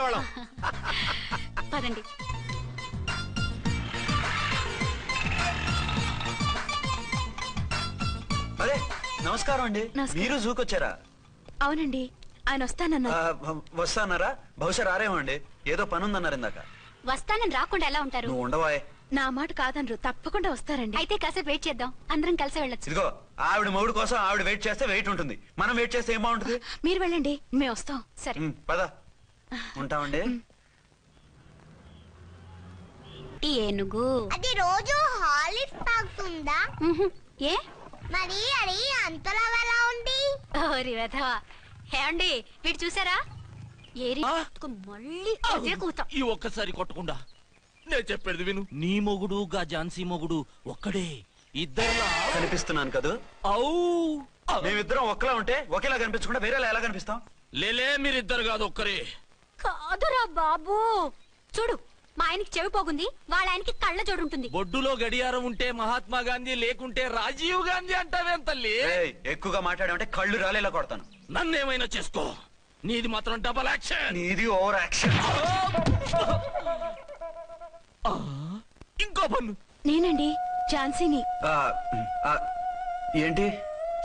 ఉండేవాళ్ళం. పదండి. అరే నమస్కారం అండి. మీరు జూకొచ్చారా? అవునండి, ఆయన వస్తానరా? బహుశా రారేమో అండి, ఏదో పని ఉందన్నారు ఇందాక. వస్తానని రాకుండా ఎలా ఉంటారు? నువ్వు ఉండవాయ్. నా మాట కాదనరు, తప్పకుండా వస్తారండి. అయితే కాసేపు వెయిట్ చేద్దాం, అందరం కలిసి వెళ్ళొచ్చు. ఇదిగో ఆవిడ మొగుడు కోసం ఆవిడ వెయిట్ చేస్తే వెయిట్ ఉంటుంది, మనం వెయిట్ చేస్తే ఏం బాగుంటుంది? మీరు వెళ్ళండి, మేము వస్తాం. సరే పద. ఉంటామండి. ఏనుగు అది రోజు హాలిక్స్ తాగుతుందా? ఏ మరి అది అంతలా ఎలా ఉంది? ఓరి వెధవా. ఏమండి వీడు చూసారా? మళ్ళీ అదే కూత. ఈ ఒక్కసారి కొట్టకుండా నేను చెప్పేది విను. నీ మొగుడు గా ఝాన్సీ మొగుడు ఒక్కడే, ఇద్దరులా కనిపిస్తున్నాను కదా? మేమిద్దరం ఒక్కలా ఉంటే ఒకేలా కనిపించకుండా వేరేలా ఎలా కనిపిస్తాం? లేలే, మీరిద్దరు కాదు ఒక్కరే. కాదురా బాబు, చూడు మా ఆయనకి చెవి పోగుంది, వాళ్ళ ఆయనకి కళ్ళ జోడు ఉంటుంది. బొడ్డులో గడియారం ఉంటే మహాత్మా గాంధీ, లేకుంటే రాజీవ్ గాంధీ అంటావేం తల్లి? ఎక్కువగా మాట్లాడామంటే కళ్ళు రాలేలా కొడతాను. నన్నేమైనా చేసుకో, నీది మాత్రం డబల్ యాక్షన్. నీది ఓవర్ యాక్షన్. ఇంకో పన్ను. నేనండి ఝాన్సీని. ఏంటి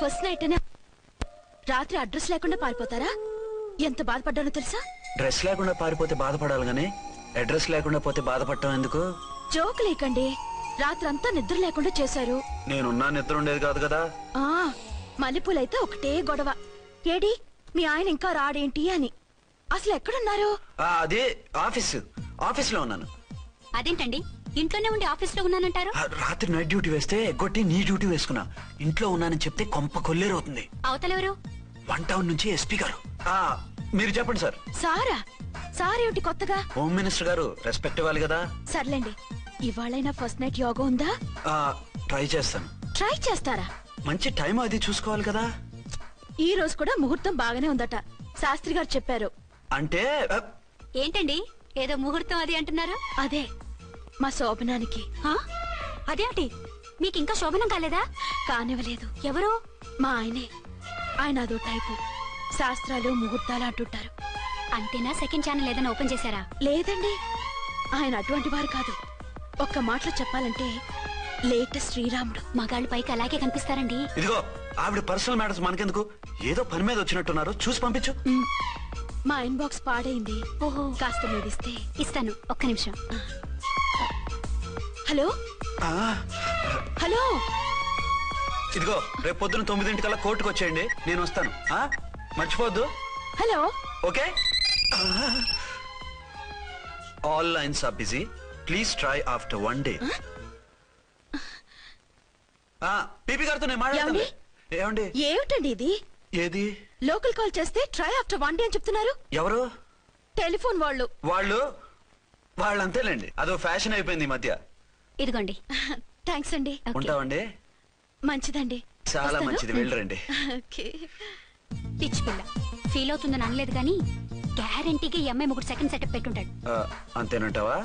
ఫస్ట్ నైట్ అనే రాత్రి అడ్రస్ లేకుండా పారిపోతారా? ఎంత బాధపడ్డానో తెలుసా? డ్రెస్ లేకుండా పారిపోతే బాధపడాలి గానీ అడ్రస్ లేకుండా పోతే బాధపడటం ఎందుకు? జోక్ లేకండి, రాత్రంతా నిద్ర లేకుండా చేశారు. నేనున్నా నిద్ర ఉండేది కాదు కదా. మల్లెపూలైతే ఒకటే గొడవ, ఏడి మీ ఆయన ఇంకా రాడేంటి అని. అసలు ఎక్కడున్నారు? అదే ఆఫీస్ లో ఉన్నాను. అదేంటండి ఇంట్లోనే ఉండి ఆఫీస్ లో ఉన్నానంటారు? రాత్రి నైట్ డ్యూటీ వేస్తే ఎగ్గొట్టి నీ డ్యూటీ వేసుకున్నా. ఇంట్లో ఉన్నానని చెప్తే కొంప కొల్లేరవుతుంది. అవతలెవరు? 1 టౌన్ నుంచి ఎస్పీ గారు. మీరు చెప్పండి సార్. సార్ ఏమిటి కొత్తగా? హోమ్ మినిస్టర్ గారు, రెస్పెక్ట్ ఇవ్వాలి కదా. సర్లేండి, ఇవాళైనా ఫస్ట్ నైట్ యోగా ఉందా? ట్రై చేస్తాను. ట్రై చేస్తారా? మంచి టైం అది చూసుకోవాలి కదా. ఈ రోజు కూడా ముహూర్తం బాగానే ఉందట, శాస్త్రి గారు చెప్పారు. అంటే ఏంటండి ఏదో ముహూర్తం అది అంటున్నారు? అదే మా శోభనానికి. అదేంటి మీకు ఇంకా శోభనం కాలేదా? కానివ్వలేదు. ఎవరు? మా ఆయనే. ఆయన అదో టైపు, శాస్త్రాలు ముహూర్తాలు అంటుంటారు. అంతేనా? సెకండ్ ఛానల్ ఏదైనా ఓపెన్ చేశారా? లేదండి, ఆయన అటువంటి వారు కాదు. ఒక్క మాటలో చెప్పాలంటే లేటెస్ట్ శ్రీరాముడు. మగాళ్ళు పైకి అలాగే కనిపిస్తారండి. ఇదిగో ఆవిడ పర్సనల్ మ్యాటర్స్ మనకెందుకు, ఏదో పని మీద వచ్చినట్టున్నారు, చూసి పంపించు. మా ఇన్బాక్స్ పాడైంది. ఓహో, కాస్త మీదిస్తే ఇస్తాను, ఒక్క నిమిషం. హలో హలో, ఇదిగో రేపు పొద్దున 9 కోర్టుకు వచ్చేయండి, నేను వస్తాను. మర్చిపోద్దు. Hello. Okay. All lines are busy, please try after 1 day. PP గారితో నేను మాట్లాడండి. ఏమండి? ఏమిటండి ఇది? ఏది? లోకల్ కాల్ చేస్తే ట్రై ఆఫ్టర్ 1 day అని చెప్తున్నారు. ఎవరు? టెలిఫోన్ వాళ్ళు అంతేలేండి, అదో ఫ్యాషన్ అయిపోయింది ఈ మధ్య. ఇదిగోండి. థ్యాంక్స్ అండి. ఉంటామండి. మంచిదండి. చాలా మంచిది, వెళ్ళరండి. పిచ్చి పిల్ల ఫీల్ అవుతుందని అనలేదు కానీ గ్యారంటీగా ఈ అమ్మాయి ముగ్గురు సెకండ్ సెటప్ పెట్టుంటాడు. అంతేనంటావా?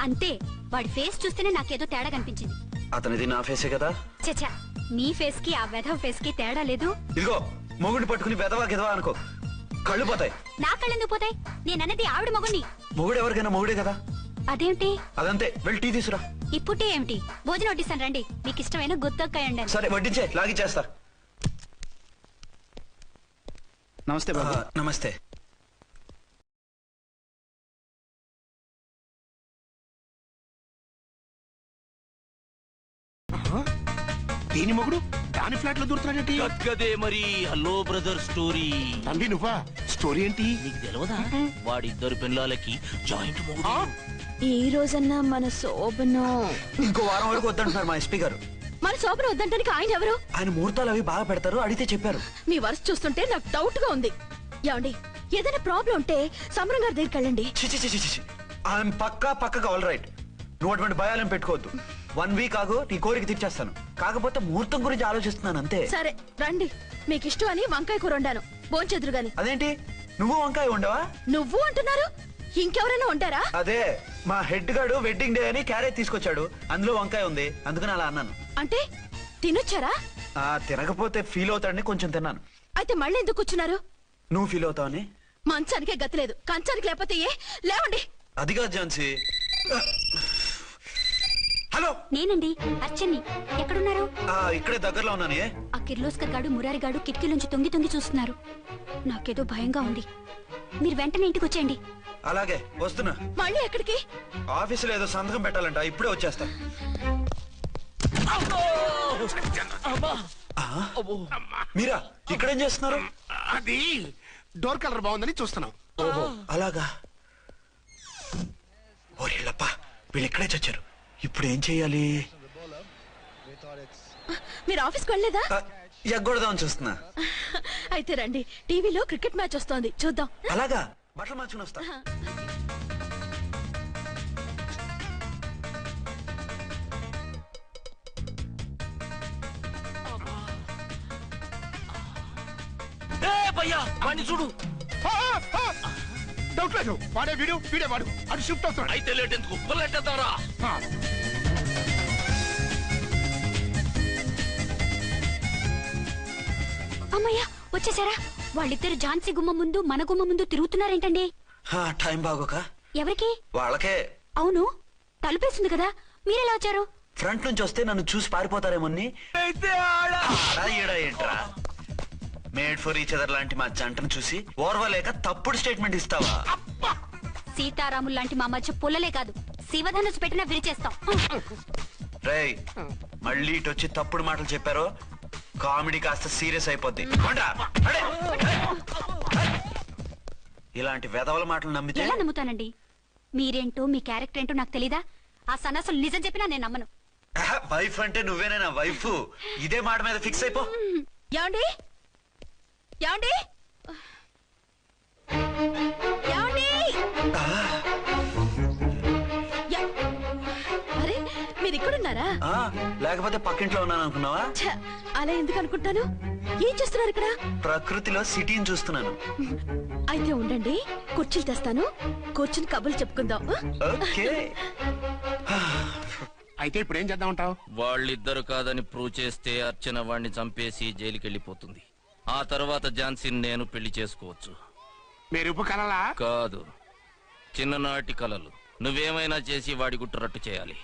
అంతే. వాడి ఫేస్ చూస్తేనే నాకేదో తేడా కనిపించింది. అతనిది నా ఫేసే కదా. చచ్చా, నీ ఫేస్ కి ఆ వెధవ ఫేస్ కి తేడా లేదు. ఇదిగో మొగుడిని పట్టుకుని వెధవా గెదవా అనుకో, కళ్ళు పోతాయి. నా కళ్ళు ఎందుకు పోతాయి? నేనన్నది ఆవిడ మొగుడిని. మొగుడు ఎవరికైనా మొగుడే కదా. అదేంటి? అదంతే, వెళ్ళి టీ తీసురా. ఇప్పుడే ఏమిటి? భోజనం వడ్డిస్తాను రండి, మీకు ఇష్టమైన గుత్తొక్కాయ ఉండండి. సరే వడ్డించే, లాగిచ్చేస్తా. నమస్తే బాబు. నమస్తే. దీని మొగుడు దాని ఫ్లాట్ లో దూరుతున్నాడేంటి? గదే మరి. Hello brother story. తండ్రి నువ్వా? స్టోరీ ఏంటి? నీకు తెలియదా? వాడిద్దరు పిల్లలకి జాయింట్ మొగుడు. ఈ రోజన్నా మన శోభనం. ఇంకో వారం వరకు వద్దంటున్నారు మా ఎస్పీ గారు. మన శోభనం వద్దంటానికి ఆయన ఎవరు? ఆయన ముహూర్తాలు అవి బాగా పెడతారు, అడిగితే చెప్పారు. మీ వరుస చూస్తుంటే నాకు డౌట్ గా ఉంది. ఏమండి, ఏదైనా ప్రాబ్లం ఉంటే సమరం గారి దగ్గరికి వెళ్ళండి. ఆయన పక్కగా ఆల్ రైట్. నువ్వు అటువంటి భయాలను పెట్టుకోవద్దు. 1 week ఆగు, నీ కోరిక తీర్చేస్తాను. కాకపోతే ముహూర్తం గురించి ఆలోచిస్తున్నాను అంతే. సరే రండి, మీకు ఇష్టం అని వంకాయ కూర వండాను, భోంచెదురు గాని. అదేంటి నువ్వు వంకాయ ఉండవా? నువ్వు అంటున్నారు, ఇంకెవరైనా ఉంటారా? అదే మా హెడ్ గాడు వెడ్డింగ్ డే అని క్యారేజ్ తీసుకొచ్చాడు, అందులో వంకాయ ఉంది, అందుకని అలా అన్నాను. అంటే తినొచ్చారా? తినకపోతే ఫీల్ అవుతాడని కొంచెం తిన్నాను. అయితే మళ్ళీ ఎందుకు కూర్చున్నారు? నువ్వు ఫీల్ అవుతావని. మంచానికే గతి లేదు, కంచానికి లేకపోతే ఏ? లేవండి. అది కాదు ఝాన్సీ. హలో, నేనండి అర్చన్ని. ఎక్కడున్నారు? ఇక్కడే దగ్గరలో ఉన్నాను. ఆ కిర్లోస్కర్ గాడు మురారి గాడు కిటికీలోంచి తొంగి తొంగి చూస్తున్నారు. నాకేదో భయంగా ఉంది. మీరు వెంటనే ఇంటికి వచ్చేయండి. అలాగే వస్తున్నా. మళ్ళీ ఎక్కడికి? ఆఫీసులో ఏదో సంతకం పెట్టాలంట, ఇప్పుడే వచ్చేస్తా. మీరా ఇక్కడేం చేస్తున్నారు? అది డోర్ కలర్ బాగుందని చూస్తున్నాం. ఓహో అలాగా. ఓరేళ్ళప్ప, వీళ్ళు ఇక్కడే చచ్చారు. ఇప్పుడు ఏం చెయ్యాలి? మీరు ఆఫీస్కి వెళ్ళలేదా? ఎగ్గొడదామని చూస్తున్నా. అయితే రండి, టీవీలో క్రికెట్ మ్యాచ్ వస్తోంది, చూద్దాం. అలాగా, బట్టలు మార్చుకుని వస్తా. భయ్యా వాడిని చూడు. డౌట్ లేదు, వాడే వీడే వాడు. అటు షిఫ్ట్ అవుతున్నాడు. అయితే లేట్ ఎందుకు, పుల్లెట్టేద్దారా? అమ్మయ్యా వచ్చేసారా? వాళ్ళిద్దరు ఝాన్సీ గుమ్మ ముందు మన గుమ్మ ముందు తిరుగుతున్నారేంటండి? టైం బాగోక. ఎవరికి? వాళ్ళకే. అవును, తలుపేసింది కదా, మీరెలా వచ్చారు? ఫ్రంట్ నుంచి వస్తే నన్ను చూసి పారిపోతారేమోని. ఏంట్రా, మేడ్ ఫర్ ఈచ్ అదర్ లాంటి మా జంటను చూసి ఓర్వలేక తప్పుడు స్టేట్మెంట్ ఇస్తావా? సీతారాములు లాంటి మా మధ్య పుల్లలే కాదు, శివధనుసు పెట్టినా విరిచేస్తాం. రేయ్, మళ్ళీ ఇటు వచ్చి తప్పుడు మాటలు చెప్పారో కామెడీ కాస్త సీరియస్ అయిపోద్ది. ఇలాంటి వెధవల మాటలు నమ్మితే ఎలా నమ్ముతానండి? మీరేంటో మీ క్యారెక్టర్ ఏంటో నాకు తెలీదా? ఆ సన్నాసులు నిజం చెప్పినా నేను నమ్మను. వైఫ్ అంటే నువ్వేనా వైఫ్? ఇదే మాట మీద ఫిక్స్ అయిపో. ఏమండి ఏమండి ఏమండి? అరే మీరు ఇక్కడున్నారా? లేకపోతే పక్కింట్లో ఉన్నాను అనుకున్నావా? అలా ఎందుకు అనుకుంటాను? ఏం చేస్తున్నారు ఇక్కడ? ప్రకృతిలో సిటీని చూస్తున్నాను. అయితే ఉండండి, కుర్చీలు తెస్తాను, కూర్చుని కబుర్లు చెప్పుకుందాం. ఓకే. అయితే ఇప్పుడు ఏం చేద్దామంటావు? వాళ్ళిద్దరు కాదని ప్రూవ్ చేస్తే అర్చన వాడిని చంపేసి జైలుకి వెళ్ళిపోతుంది. ఆ తర్వాత ఝాన్సీని నేను పెళ్లి చేసుకోవచ్చు. మీరు ఉప్పు కలలా? కాదు, చిన్ననాటి కలలు. నువ్వేమైనా చేసి వాడి గుట్టు రట్టు చేయాలి.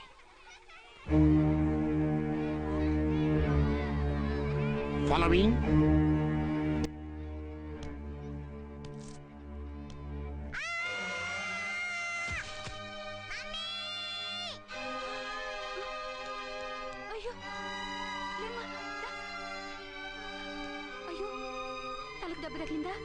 ఫాలోయింగ్. అయ్యో లేమ్మా, దా. అయ్యో తలకు దెబ్బ తగిలిందా?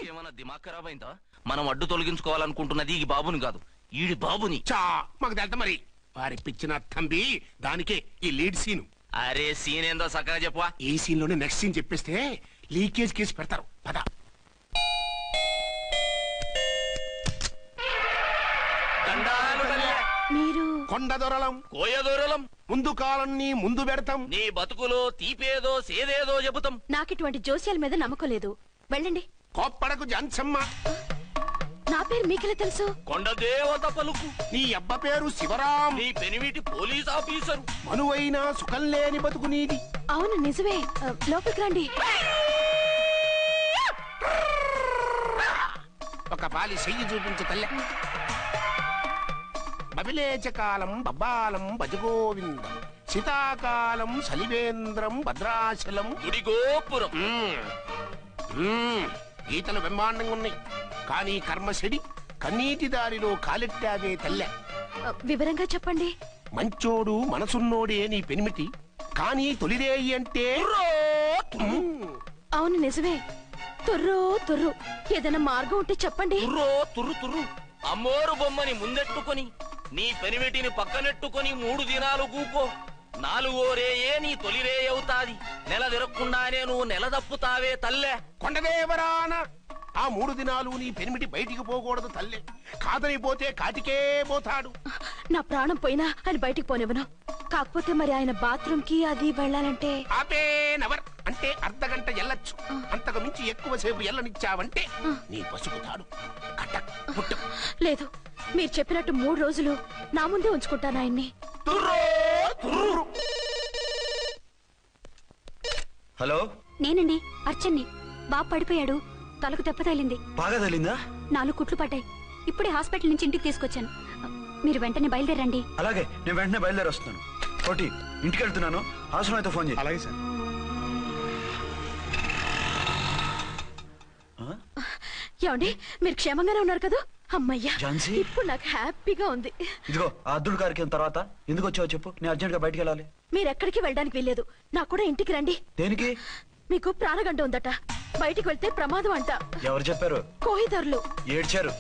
ఏమన్నా దిమాగ్ ఖరాబ్ అయిందా? మనం అడ్డు తొలగించుకోవాలనుకుంటున్నది ఈ బాబుని కాదు, ఈడి బాబుని. చా మాకు తెలుతా మరి. వారి పిచ్చిన తంబి, దానికే ఈ లీడ్ సీన్. అరే సీన్ ఏందో సక్కగా చెప్పవా? ఈ సీన్ లోనే నెక్స్ట్ సీన్ చెప్పేస్తే లీకేజ్ కేసు పెడతారు. పద. మీరు కొండ దొరలం, కోయ దూరలం, ముందు కాలన్నీ ముందు పెడతాం. నీ బతుకులో తీపేదో సేదేదో చెబుతాం. నాకిటువంటి జోస్యాల మీద నమ్మకం లేదు, వెళ్ళండి. కోప్పడకు జాన్సమ్మ. నా పేరు మీకెలా తెలుసు? కొండ దేవత పలుకు. నీ అబ్బ పేరు శివరాం. నీ పెనిమిటి పోలీస్ ఆఫీసరు. మనువైనా సుఖం లేని బతుకు నీది. అవును నిజమే, లోపలికి రండి. ఒక పాలి చెయ్యి చూపించు తల్లె. బబిలేచకాలం బబ్బాలం భజగోవిందం, శీతాకాలం సలివేంద్రం భద్రాచలం. గుడిగోపురం. గీతలు బ్రహ్మాండంగా ఉన్నాయి, కానీ కర్మశడి కన్నీటి దారిలో కాలెట్టావే తల్లె. వివరంగా చెప్పండి. మంచోడు మనసున్నోడే నీ పెనిమిటి, కానీ తొలిరేయి అంటే అవును నిజమే, తుర్రో తుర్రు. ఏదైనా మార్గం ఉంటే చెప్పండి. తుర్రో తుర్రు తుర్రు. అమ్మోరు బొమ్మని ముందెట్టుకొని నీ పెనిమిటిని పక్కనెట్టుకొని 3 దినాలు కూకో. 4వ రేయే నీ తొలి రే అవుతాది. నెల తిరగకుండానే నువ్వు నెల తప్పుతావే తల్లే. కొండదేవరాన ఆ 3 దినాలు నీ పెనిమిటి బయటికి పోకూడదు తల్లే. కాదని పోతే కాటికే పోతాడు. నా ప్రాణం పోయినా ఆయన బయటికి పోనివ్వను. కాకపోతే మరి ఆయన బాత్రూమ్ కి అది వెళ్ళాలంటే ఆపేనవర్ అంటే అర్ధగంట ఎల్లొచ్చు. అంతకు మించి ఎక్కువసేపు ఎల్లనిచ్చావంటే నీ పసుపుతాడు కటక్ పుట్టక్. లేదు, మీరు చెప్పినట్టు 3 రోజులు నా ముందే ఉంచుకుంటాను ఆయన్ని. హలో, నేనండి అర్చన్ని. బాబు పడిపోయాడు, తలకు దెబ్బ తగిలింది. బాగా తగిలిందా? 4 కుట్లు పడ్డాయి. ఇప్పుడే హాస్పిటల్ నుంచి ఇంటికి తీసుకొచ్చాను. మీరు వెంటనే బయలుదేరండి. అలాగే, నేను వెంటనే బయలుదేరి వస్తున్నాను. కోటి, ఇంటికి వెళ్తున్నాను. అవసరం అయితే ఫోన్ చేయి. అలాగే సార్. ఏమండి, మీరు క్షేమంగానే ఉన్నారు కదా? అమ్మయ్యా, ఝాన్సీ? ఇప్పుడు నాకు హ్యాపీగా ఉంది. ఇదిగో ఆ అద్దుడు కార్యక్రమం తర్వాత ఎందుకు వచ్చావో చెప్పు. నేను అర్జెంట్ గా బయటికి వెళ్ళాలి. మీరు ఎక్కడికి వెళ్ళడానికి వెళ్ళలేదు. నాకు కూడా ఇంటికి రండి. దేనికి? మీకు ప్రాణగంట ఉందట, బయటికి వెళ్తే ప్రమాదం అంట. ఎవరు చెప్పారు? కోహిదర్లు ఏడ్చారు.